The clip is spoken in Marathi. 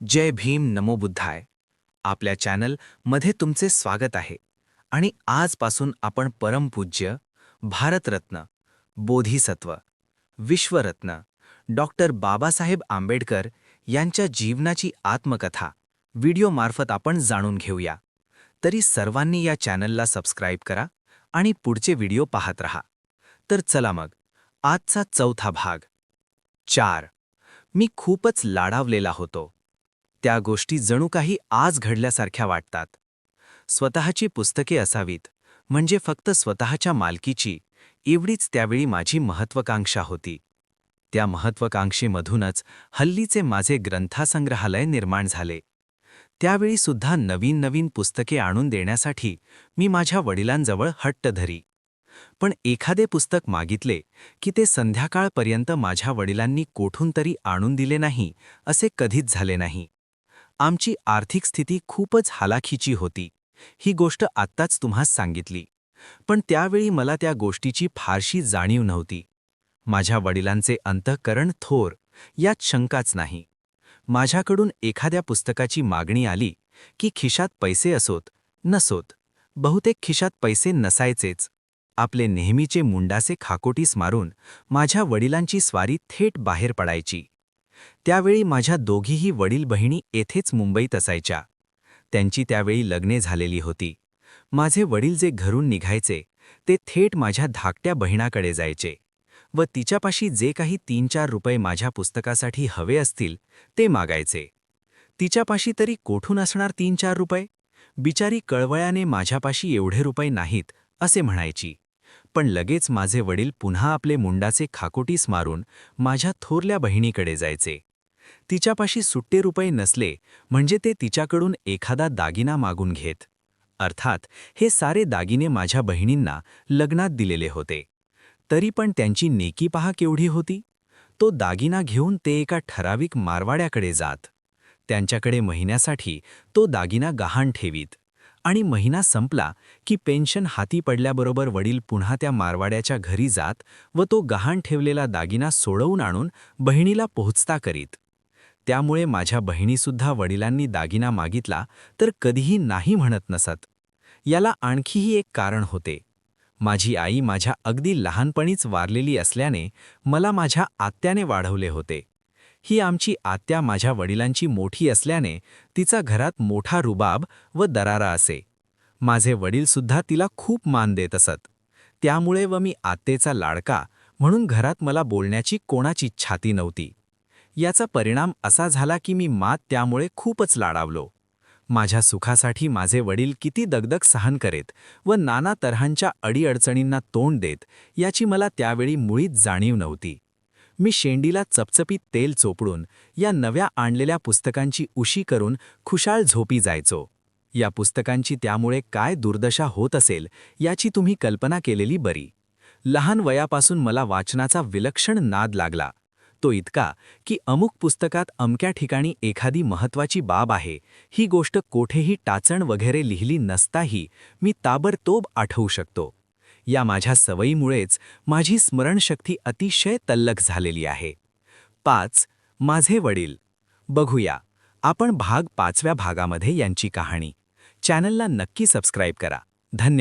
जय भीम नमो बुद्धाय. आपल्या चॅनल मध्ये तुमचे स्वागत आहे. आणि आजपासून आपण परमपूज्य भारतरत्न, बोधिसत्व, विश्वरत्न डॉक्टर बाबासाहेब आंबेडकर यांच्या जीवनाची आत्मकथा व्हिडिओमार्फत आपण जाणून घेऊया. तरी सर्वांनी या चॅनलला सबस्क्राईब करा आणि पुढचे व्हिडिओ पाहत रहा. तर चला मग आजचा चौथा भाग. 4. मी खूपच लाडावलेला होतो. त्या गोष्टी जणू काही आज घडल्यासारख्या वाटतात. स्वतःची पुस्तके असावीत, म्हणजे फक्त स्वतःच्या मालकीची, एवढीच त्यावेळी माझी महत्त्वाकांक्षा होती. त्या महत्त्वाकांक्षेमधूनच हल्लीचे माझे ग्रंथसंग्रहालय निर्माण झाले. त्यावेळी सुद्धा नवीन नवीन पुस्तके आणून देण्यासाठी मी माझ्या वडिलांजवळ हट्ट धरी. पण एखादे पुस्तक मागितले की ते संध्याकाळपर्यंत माझ्या वडिलांनी कोठून तरी आणून दिले नाही, असे कधीच झाले नाही. आमची आर्थिक स्थिती खूपच हालाखीची होती. ही गोष्ट आत्ताच तुम्हास सांगितली. पण त्यावेळी मला त्या गोष्टीची फारशी जाणीव नव्हती. माझ्या वडिलांचे अंतःकरण थोर, यात शंकाच नाही. माझ्याकडून एखाद्या पुस्तकाची मागणी आली की खिशात पैसे असोत नसोत, बहुतेक खिशात पैसे नसायचेच. आपले नेहमीचे मुंडासे खाकोटीस मारून माझ्या वडिलांची स्वारी थेट बाहेर पडायची. त्यावेळी माझ्या दोघीही वडील बहिणी येथेच मुंबईत असायच्या. त्यांची त्यावेळी लग्ने झालेली होती. माझे वडील जे घरून निघायचे ते थेट माझ्या धाकट्या बहिणाकडे जायचे व तिच्यापाशी जे काही 3-4 रुपये माझ्या पुस्तकासाठी हवे असतील ते मागायचे. तिच्यापाशी तरी कोठून असणार 3-4 रुपये? बिचारी कळवळ्याने माझ्यापाशी एवढे रुपये नाहीत असे म्हणायची. पण लगेच माझे वडील पुन्हा आपले मुंडाचे खाकोटीस मारून माझ्या थोरल्या बहिणीकडे जायचे. तिच्यापाशी सुट्टे रुपये नसले म्हणजे ते तिच्याकडून एखादा दागिना मागून घेत. अर्थात हे सारे दागिने माझ्या बहिणींना लग्नात दिलेले होते. तरी पण त्यांची नेकी पहा केवढी होती. तो दागिना घेऊन ते एका ठराविक मारवाड्याकडे जात. त्यांच्याकडे महिन्यासाठी तो दागिना गहाण ठेवीत. आणि महिना संपला की पेन्शन हाती पडल्याबरोबर वडील पुन्हा त्या मारवाड्याच्या घरी जात व तो गहाण ठेवलेला दागिना सोडवून आणून बहिणीला पोहोचता करीत. त्यामुळे माझ्या बहिणीसुद्धा वडिलांनी दागिना मागितला तर कधीही नाही म्हणत नसत. याला आणखीही एक कारण होते. माझी आई माझ्या अगदी लहानपणीच वारलेली असल्याने मला माझ्या आत्याने वाढवले होते. ही आमची आत्या माझ्या वडिलांची मोठी असल्याने तिचा घरात मोठा रुबाब व दरारा असे. माझे वडीलसुद्धा तिला खूप मान देत असत. त्यामुळे व मी आत्तेचा लाडका म्हणून घरात मला बोलण्याची कोणाची छाती नव्हती. याचा परिणाम असा झाला की मी त्यामुळे खूपच लाडावलो. माझ्या सुखासाठी माझे वडील किती दगदग सहन करेत व नाना तऱ्हांच्या अडीअडचणींना तोंड देत याची मला त्यावेळी मुळीच जाणीव नव्हती. मी शेंडीला चपचपीत तेल चोपडून या नव्या आणलेल्या पुस्तकांची उशी करून खुशाल झोपी जायचो. या पुस्तकांची त्यामुळे काय दुर्दशा होत असेल याची तुम्ही कल्पना केलेली बरी. लहान वयापासून मला वाचनाचा विलक्षण नाद लागला. तो इतका की अमुक पुस्तकात अमक्या ठिकाणी एखादी महत्त्वाची बाब आहे, ही गोष्ट कोठेही टाचण वगैरे लिहिली नसताही मी ताबडतोब आठवू शकतो. या माझ्या सवयीमुळेच माझी स्मरणशक्ती अतिशय तल्लख झालेली आहे. 5. माझे वडील. बघूया आपण भाग 5व्या भागामध्ये यांची कहाणी. चॅनलला नक्की सबस्क्राईब करा. धन्यवाद.